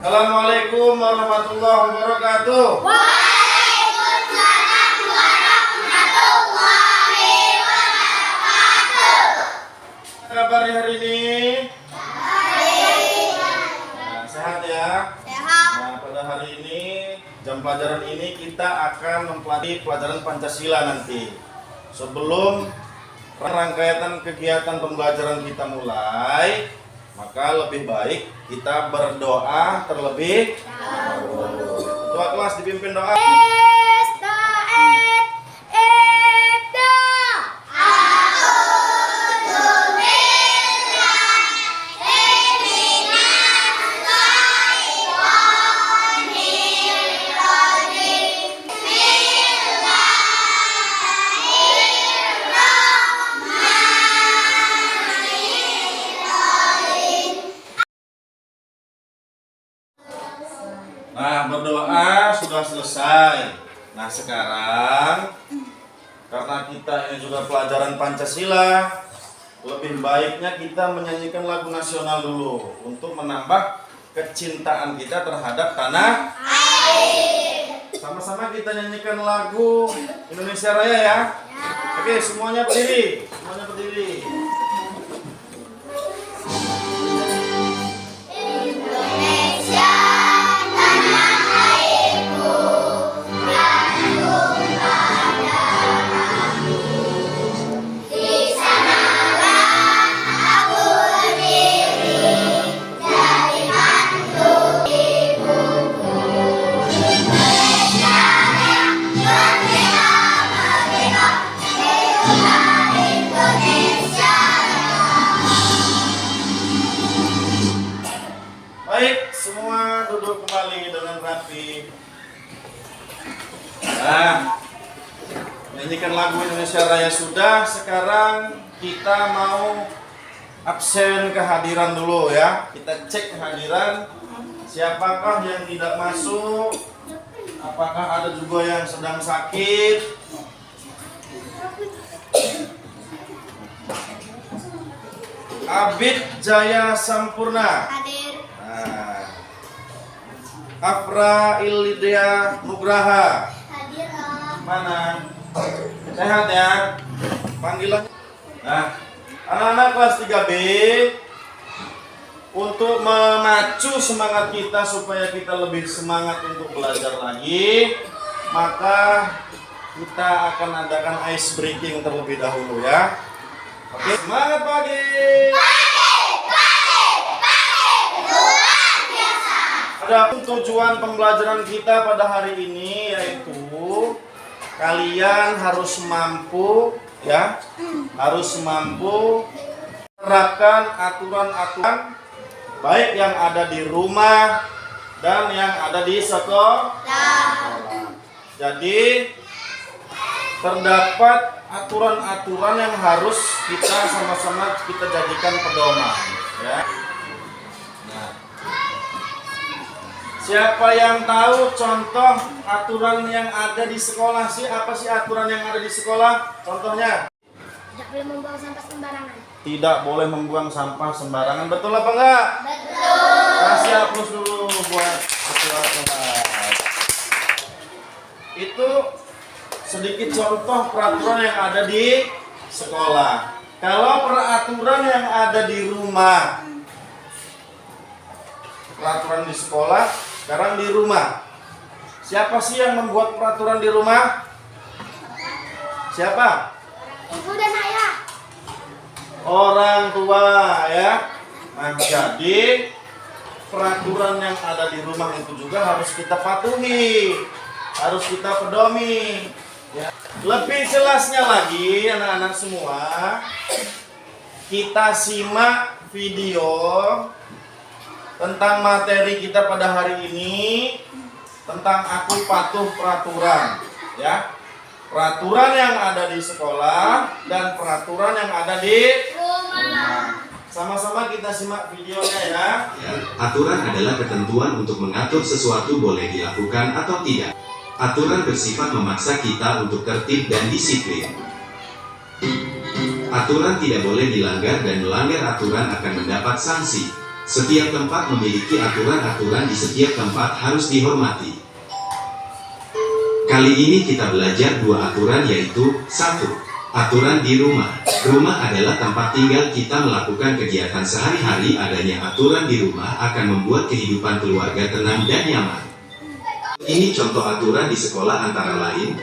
Assalamualaikum warahmatullahi wabarakatuh. Waalaikumsalam warahmatullahi wabarakatuh. Apa kabar hari ini? Nah, sehat ya? Sehat. Nah, pada hari ini, jam pelajaran ini kita akan mempelajari pelajaran Pancasila nanti. Sebelum rangkaian kegiatan pembelajaran kita mulai, maka lebih baik kita berdoa terlebih dahulu. Ketua kelas dipimpin doa. Nah, berdoa sudah selesai. Nah, sekarang karena kita ini juga pelajaran Pancasila, lebih baiknya kita menyanyikan lagu nasional dulu untuk menambah kecintaan kita terhadap tanah air. Sama-sama kita nyanyikan lagu Indonesia Raya ya. Oke, semuanya berdiri. Semuanya berdiri. Baik, semua duduk kembali dengan rapi. Nah, nyanyikan lagu Indonesia Raya sudah. Sekarang kita mau absen kehadiran dulu ya. Kita cek kehadiran. Siapakah yang tidak masuk? Apakah ada juga yang sedang sakit? Abid Jaya Sampurna. Hadir. Nah, Afra Ilidia Nugraha. Hadir. Mana? Sehat ya? Panggilan. Nah, anak-anak kelas 3B, untuk memacu semangat kita supaya kita lebih semangat untuk belajar lagi, maka kita akan adakan ice breaking terlebih dahulu ya. Oke, semangat pagi. Ada tujuan pembelajaran kita pada hari ini, yaitu kalian harus mampu ya, harus mampu menerapkan aturan-aturan baik yang ada di rumah dan yang ada di sekolah. Jadi terdapat aturan-aturan yang harus kita sama-sama kita jadikan pedoman ya. Nah, siapa yang tahu contoh aturan yang ada di sekolah sih? Apa sih aturan yang ada di sekolah? Contohnya? Tidak boleh membuang sampah sembarangan. Tidak boleh membuang sampah sembarangan. Betul apa enggak? Betul. Kasih aplaus dulu buat ketua kelas. Itu sedikit contoh peraturan yang ada di sekolah. Kalau peraturan yang ada di rumah, peraturan di sekolah, sekarang di rumah. Siapa sih yang membuat peraturan di rumah? Siapa? Ibu dan ayah. Orang tua ya. Nah, jadi peraturan yang ada di rumah itu juga harus kita patuhi, harus kita pedomi ya. Lebih jelasnya lagi anak-anak semua, kita simak video tentang materi kita pada hari ini, tentang aku patuh peraturan ya. Peraturan yang ada di sekolah dan peraturan yang ada di rumah. Sama-sama kita simak videonya ya. Aturan adalah ketentuan untuk mengatur sesuatu boleh dilakukan atau tidak. Aturan bersifat memaksa kita untuk tertib dan disiplin. Aturan tidak boleh dilanggar dan melanggar aturan akan mendapat sanksi. Setiap tempat memiliki aturan-aturan di setiap tempat harus dihormati. Kali ini kita belajar dua aturan yaitu 1. Aturan di rumah. Rumah adalah tempat tinggal kita melakukan kegiatan sehari-hari. Adanya aturan di rumah akan membuat kehidupan keluarga tenang dan nyaman. Ini contoh aturan di sekolah antara lain.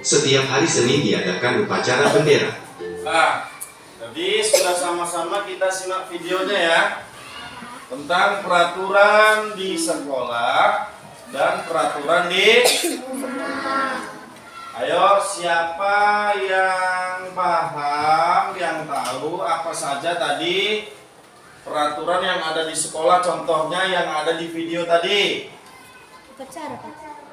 Setiap hari Senin diadakan upacara bendera. Nah, jadi sudah sama-sama kita simak videonya ya, tentang peraturan di sekolah dan peraturan di rumah. Ayo, siapa yang paham, yang tahu apa saja tadi peraturan yang ada di sekolah, contohnya yang ada di video tadi?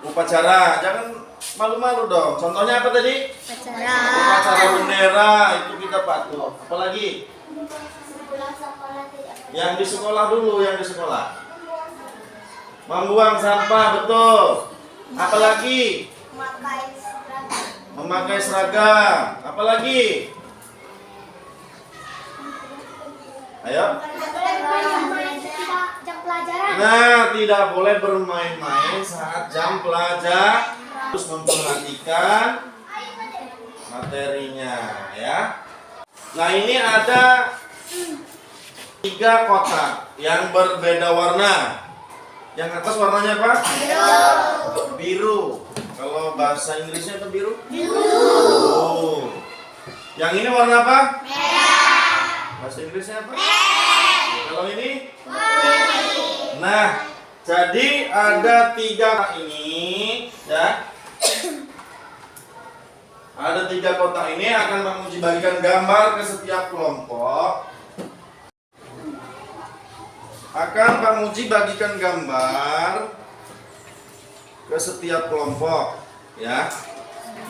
Upacara, jangan malu-malu dong. Contohnya apa tadi? Upacara bendera, itu kita patuh. Apalagi? Yang di sekolah dulu, yang di sekolah. Membuang sampah, betul. Apalagi? Memakai seragam. Apalagi? Ayo. Jam pelajaran. Nah, tidak boleh bermain-main saat jam pelajaran. Harus memperhatikan materinya ya. Nah, ini ada 3 kotak yang berbeda warna. Yang atas warnanya apa? Biru. Kalau bahasa Inggrisnya apa biru? Biru. Yang ini warna apa? Merah. Bahasa Inggrisnya apa? Kalau ini? Nah, jadi ada 3 ini ya. Ada 3 kotak ini akan Pak Muji bagikan gambar ke setiap kelompok. Akan Pak Muji bagikan gambar ke setiap kelompok ya.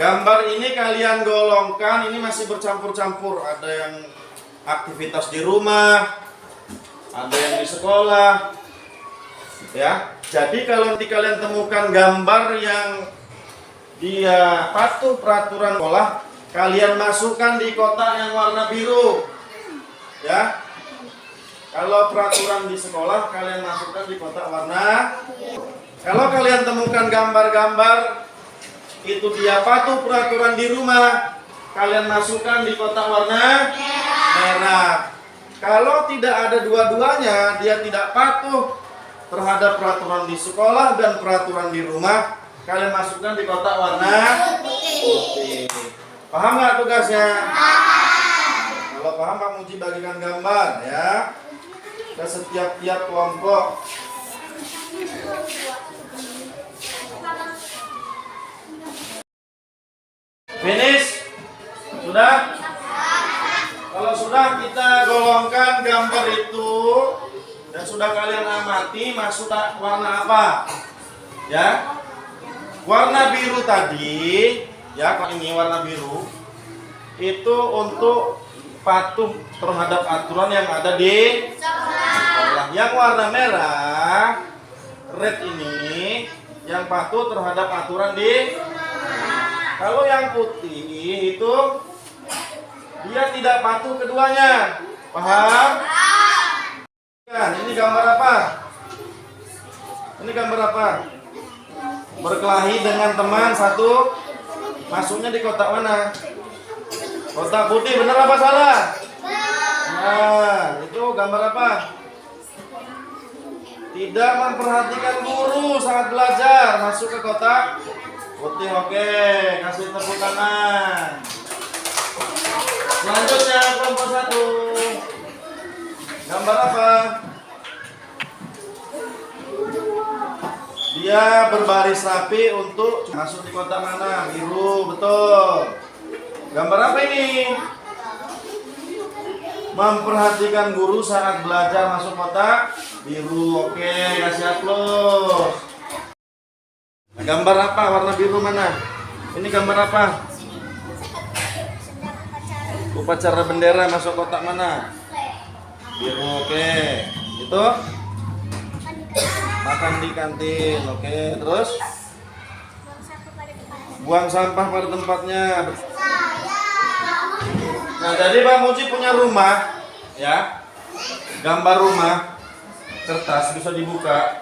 Gambar ini kalian golongkan, ini masih bercampur-campur. Ada yang aktivitas di rumah, ada yang di sekolah ya. Jadi kalau nanti kalian temukan gambar yang dia patuh peraturan sekolah, kalian masukkan di kotak yang warna biru ya. Kalau peraturan di sekolah, kalian masukkan di kotak warna biru. Kalau kalian temukan gambar-gambar itu dia patuh peraturan di rumah, kalian masukkan di kotak warna merah. Kalau tidak ada dua-duanya, dia tidak patuh terhadap peraturan di sekolah dan peraturan di rumah, kalian masukkan di kotak warna putih. Paham nggak tugasnya? Kalau paham, Pak Muji bagikan gambar ya ke setiap kelompok. Finish? Sudah? Kalau sudah, kita golongkan gambar itu dan sudah kalian amati masuk warna apa ya. Warna biru tadi ya, kalau ini warna biru itu untuk patuh terhadap aturan yang ada di sekolah. Yang warna merah red ini yang patuh terhadap aturan di rumah. Kalau yang putih itu dia tidak patuh keduanya. Paham? Ini gambar apa? Ini gambar apa? Berkelahi dengan teman satu, masuknya di kotak mana? Kotak putih, benar apa salah? Nah, itu gambar apa? Tidak memperhatikan guru saat belajar, masuk ke kotak putih. Oke, kasih tepuk tangan. Selanjutnya kelompok 1. Gambar apa? Dia berbaris rapi untuk masuk di kotak mana? Biru, betul. Gambar apa ini? Memperhatikan guru saat belajar, masuk kotak biru. Oke, kasih aplaus. Nah, gambar apa? Warna biru mana? Ini gambar apa? Upacara bendera, masuk kotak mana? Biru. Oke. Itu makan di kantin. Oke, terus buang sampah pada tempatnya. Nah, jadi Pak Muji punya rumah ya. gambar rumah, kertas bisa dibuka.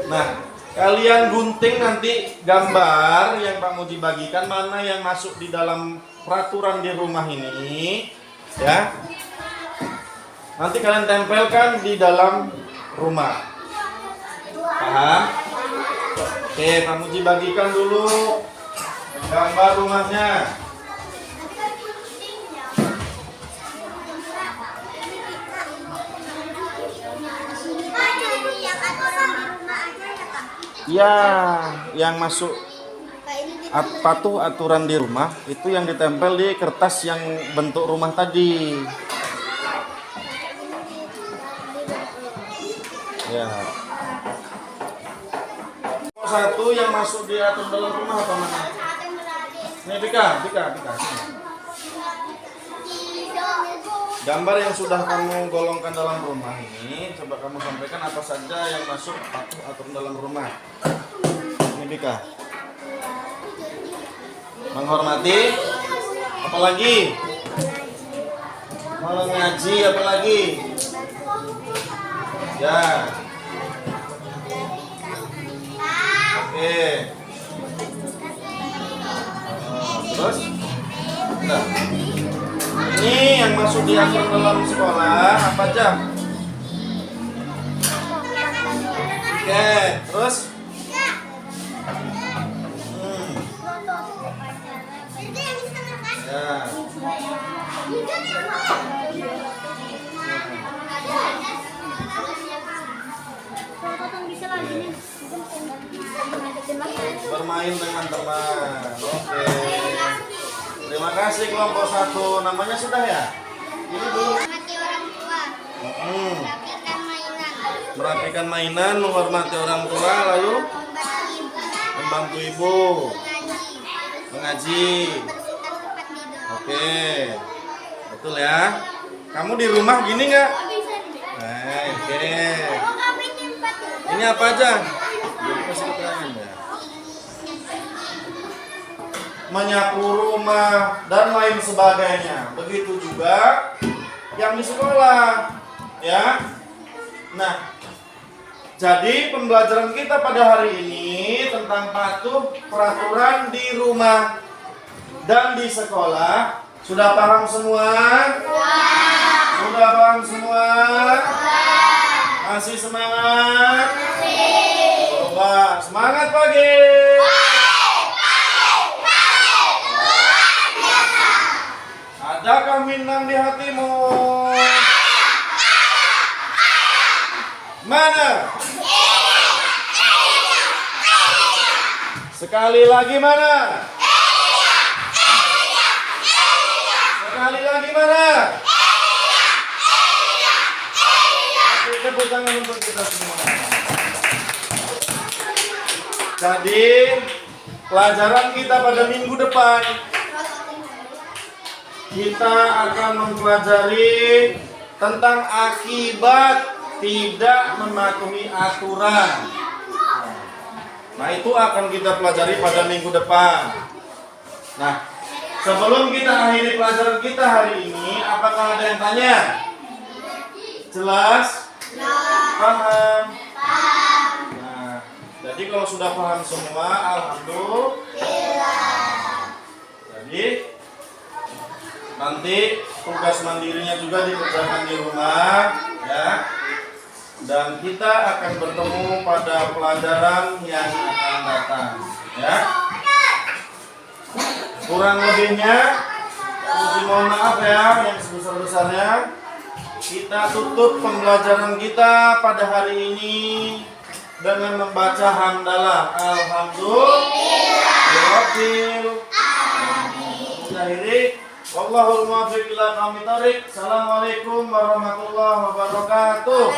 Nah, kalian gunting nanti gambar yang Pak Muji bagikan mana yang masuk di dalam peraturan di rumah ini, ya. Nanti kalian tempelkan di dalam rumah. Paham? Oke, Pak Muji bagikan dulu gambar rumahnya. Ya, yang masuk aturan di rumah itu yang ditempel di kertas yang bentuk rumah tadi. Ya. Satu yang masuk di aturan dalam rumah apa mana? Nih, Bika. Gambar yang sudah kamu golongkan dalam rumah ini, coba kamu sampaikan apa saja yang masuk aturan dalam rumah. Ini Bika. Menghormati, apalagi? Mengaji, apalagi? Ya. Oke. Terus? Nah. Ini yang masuk di aturan dalam sekolah apa aja? Oke, terus? Ya. Bermain dengan teman. Oke. Terima kasih kelompok 1. Namanya sudah ya? Ini dulu. Menghormati orang tua. Merapikan mainan. Merapikan mainan, menghormati orang tua, lalu membantu ibu. Mengaji. Bersihkan tempat tidur. Oke. Betul ya? Kamu di rumah gini nggak? Oke. Ini apa aja? Jadi kasih keterangan ya. Menyapu rumah dan lain sebagainya. Begitu juga yang di sekolah, ya. Nah, jadi pembelajaran kita pada hari ini tentang patuh peraturan di rumah dan di sekolah. Sudah paham semua? Sudah paham semua? Masih semangat? Coba semangat pagi. Adakah minang di hatimu? Mana? Sekali lagi mana? Sekali lagi mana? Oke, tepuk tangan untuk kita semua. Jadi, pelajaran kita pada minggu depan kita akan mempelajari tentang akibat tidak mematuhi aturan. Nah, itu akan kita pelajari pada minggu depan. Nah, sebelum kita akhiri pelajaran kita hari ini, apakah ada yang tanya? Jelas? Paham? Nah, jadi kalau sudah paham semua, alhamdulillah. Jadi nanti tugas mandirinya juga dikerjakan di rumah, ya. Dan kita akan bertemu pada pelajaran yang akan datang, ya. Kurang lebihnya, mohon maaf ya, yang sebesar-besarnya. Kita tutup pembelajaran kita pada hari ini dengan membaca hamdalah. Alhamdulillah. Akhiri. Wallahul muwaffiq ila aqwamit thoriq. Assalamualaikum warahmatullahi wabarakatuh.